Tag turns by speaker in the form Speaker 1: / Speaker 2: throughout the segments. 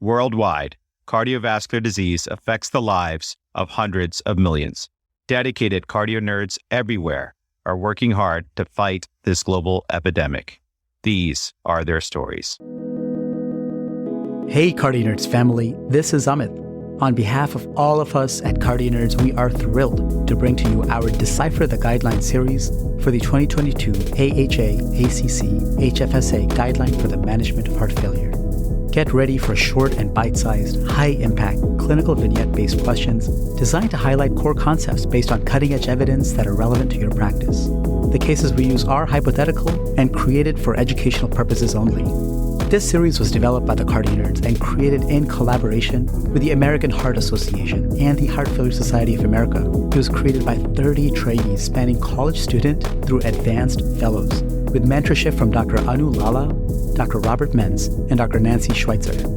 Speaker 1: Worldwide, cardiovascular disease affects the lives of hundreds of millions. Dedicated CardioNerds everywhere are working hard to fight this global epidemic. These are their stories.
Speaker 2: Hey CardioNerds family, this is Amit. On behalf of all of us at CardioNerds, we are thrilled to bring to you our Decipher the Guideline series for the 2022 AHA/ACC HFSA Guideline for the Management of Heart Failure. Get ready for short and bite-sized, high-impact, clinical vignette-based questions designed to highlight core concepts based on cutting-edge evidence that are relevant to your practice. The cases we use are hypothetical and created for educational purposes only. This series was developed by the CardioNerds and created in collaboration with the American Heart Association and the Heart Failure Society of America. It was created by 30 trainees spanning college student through advanced fellows, with mentorship from Dr. Anu Lala, Dr. Robert Menz, and Dr. Nancy Schweitzer.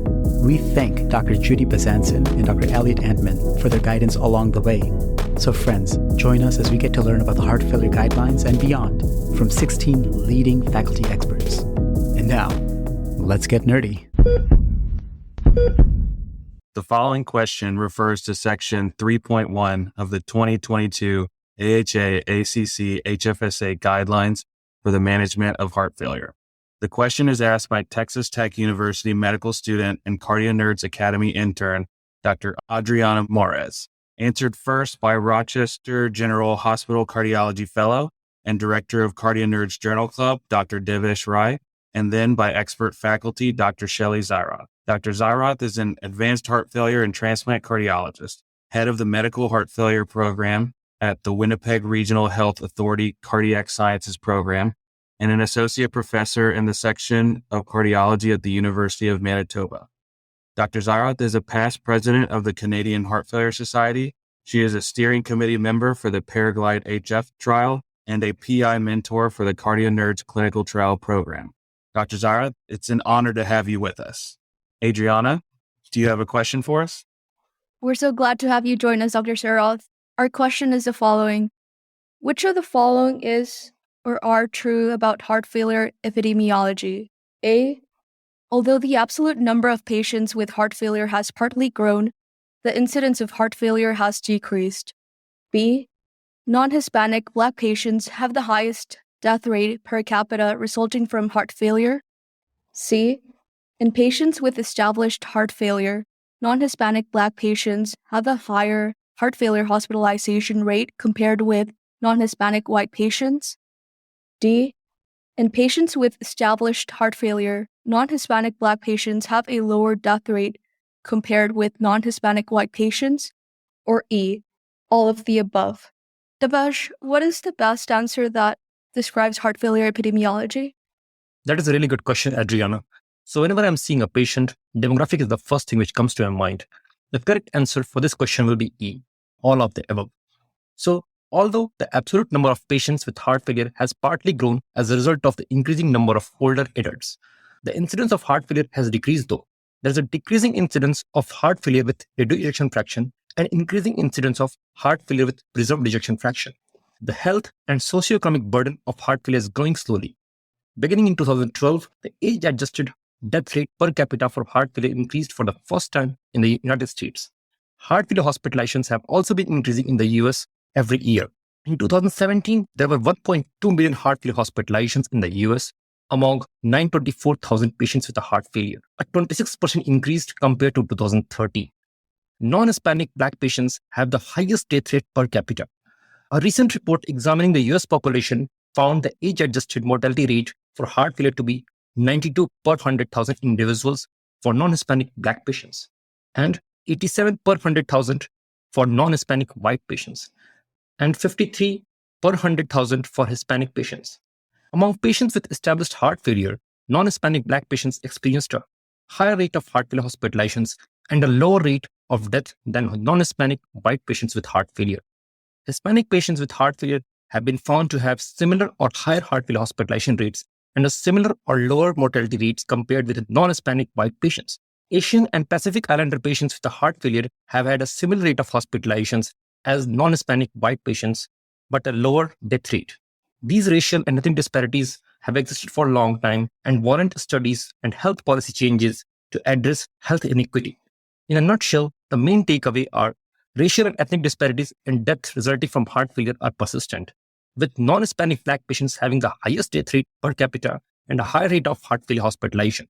Speaker 2: We thank Dr. Judy Bazanson and Dr. Elliot Antman for their guidance along the way. So friends, join us as we get to learn about the heart failure guidelines and beyond from 16 leading faculty experts. And now, let's get nerdy.
Speaker 3: The following question refers to Section 3.1 of the 2022 AHA/ACC HFSA Guidelines for the Management of Heart Failure. The question is asked by Texas Tech University medical student and CardioNerds Academy Intern Dr. Adriana Mares. Answered first by Rochester General Hospital Cardiology Fellow and Director of CardioNerds Journal Club, Dr. Devesh Rai, and then by expert faculty, Dr. Shelley Zieroth. Dr. Zieroth is an advanced heart failure and transplant cardiologist, head of the Medical Heart Failure Program at the Winnipeg Regional Health Authority Cardiac Sciences Program, and an associate professor in the Section of Cardiology at the University of Manitoba. Dr. Zieroth is a past president of the Canadian Heart Failure Society. She is a steering committee member for the PARAGLIE-HF trial and a PI mentor for the CardioNerds Clinical Trial Program. Dr. Zieroth, it's an honor to have you with us. Adriana, do you have a question for us?
Speaker 4: We're so glad to have you join us, Dr. Zieroth. Our question is the following. Which of the following is or are true about heart failure epidemiology? A. Although the absolute number of patients with heart failure has partly grown, the incidence of heart failure has decreased. B. Non-Hispanic Black patients have the highest death rate per capita resulting from heart failure. C. In patients with established heart failure, non-Hispanic Black patients have a higher heart failure hospitalization rate compared with non-Hispanic white patients. D. In patients with established heart failure, non-Hispanic Black patients have a lower death rate compared with non-Hispanic white patients. Or E. All of the above. Devesh, what is the best answer that describes heart failure epidemiology?
Speaker 5: That is a really good question, Adriana. So whenever I'm seeing a patient, demographic is the first thing which comes to my mind. The correct answer for this question will be E, all of the above. So although the absolute number of patients with heart failure has partly grown as a result of the increasing number of older adults, the incidence of heart failure has decreased though. There's a decreasing incidence of heart failure with reduced ejection fraction and increasing incidence of heart failure with preserved ejection fraction. The health and socioeconomic burden of heart failure is growing slowly. Beginning in 2012, the age-adjusted death rate per capita for heart failure increased for the first time in the United States. Heart failure hospitalizations have also been increasing in the US every year. In 2017, there were 1.2 million heart failure hospitalizations in the US among 924,000 patients with a heart failure, a 26% increase compared to 2013. Non-Hispanic Black patients have the highest death rate per capita. A recent report examining the US population found the age-adjusted mortality rate for heart failure to be 92 per 100,000 individuals for non-Hispanic Black patients and 87 per 100,000 for non-Hispanic white patients and 53 per 100,000 for Hispanic patients. Among patients with established heart failure, non-Hispanic Black patients experienced a higher rate of heart failure hospitalizations and a lower rate of death than non-Hispanic white patients with heart failure. Hispanic patients with heart failure have been found to have similar or higher heart failure hospitalization rates and a similar or lower mortality rates compared with non-Hispanic white patients. Asian and Pacific Islander patients with a heart failure have had a similar rate of hospitalizations as non-Hispanic white patients, but a lower death rate. These racial and ethnic disparities have existed for a long time and warrant studies and health policy changes to address health inequity. In a nutshell, the main takeaway are racial and ethnic disparities in death resulting from heart failure are persistent, with non-Hispanic Black patients having the highest death rate per capita and a high rate of heart failure hospitalization.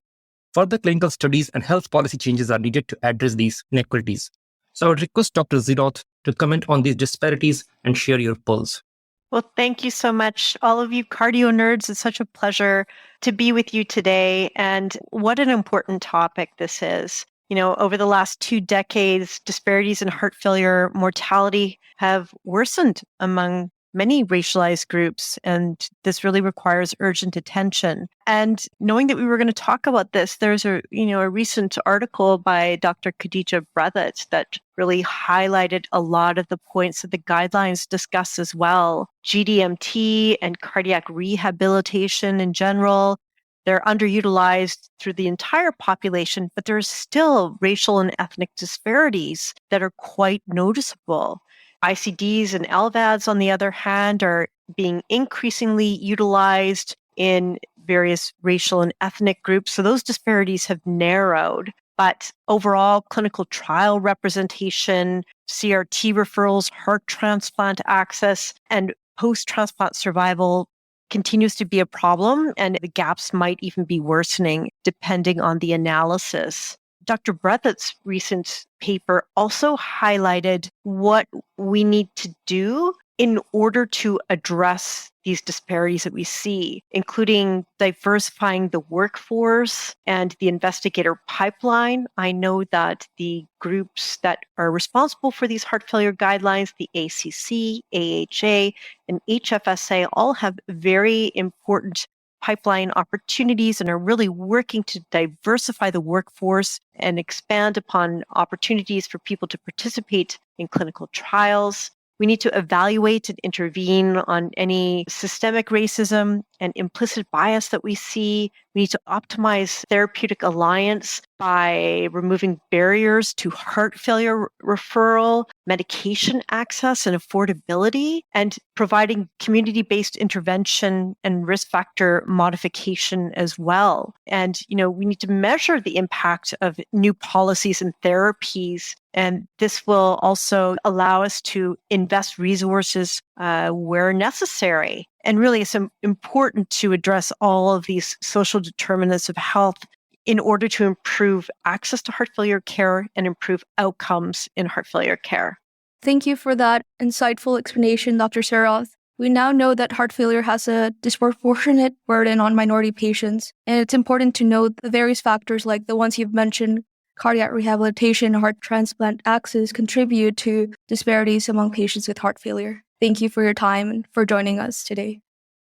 Speaker 5: Further clinical studies and health policy changes are needed to address these inequities. So I would request Dr. Zieroth to comment on these disparities and share your pulse.
Speaker 6: Well, thank you so much, all of you cardio nerds. It's such a pleasure to be with you today. And what an important topic this is. You know, over the last 2 decades, disparities in heart failure mortality have worsened among many racialized groups, and this really requires urgent attention. And knowing that we were going to talk about this, there's a recent article by Dr. Khadija Breathitt that really highlighted a lot of the points that the guidelines discuss as well. GDMT and cardiac rehabilitation in general, they're underutilized through the entire population, but there's still racial and ethnic disparities that are quite noticeable. ICDs and LVADs, on the other hand, are being increasingly utilized in various racial and ethnic groups. So those disparities have narrowed. But overall, clinical trial representation, CRT referrals, heart transplant access, and post-transplant survival continues to be a problem, and the gaps might even be worsening depending on the analysis. Dr. Breathitt's recent paper also highlighted what we need to do in order to address these disparities that we see, including diversifying the workforce and the investigator pipeline. I know that the groups that are responsible for these heart failure guidelines, the ACC, AHA, and HFSA, all have very important pipeline opportunities and are really working to diversify the workforce and expand upon opportunities for people to participate in clinical trials. We need to evaluate and intervene on any systemic racism and implicit bias that we see. We need to optimize therapeutic alliance by removing barriers to heart failure referral, medication access and affordability, and providing community-based intervention and risk factor modification as well. And, we need to measure the impact of new policies and therapies. And this will also allow us to invest resources where necessary. And really, it's important to address all of these social determinants of health in order to improve access to heart failure care and improve outcomes in heart failure care.
Speaker 4: Thank you for that insightful explanation, Dr. Zieroth. We now know that heart failure has a disproportionate burden on minority patients, and it's important to note the various factors like the ones you've mentioned, cardiac rehabilitation, heart transplant access, contribute to disparities among patients with heart failure. Thank you for your time and for joining us today.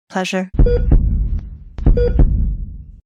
Speaker 6: Pleasure.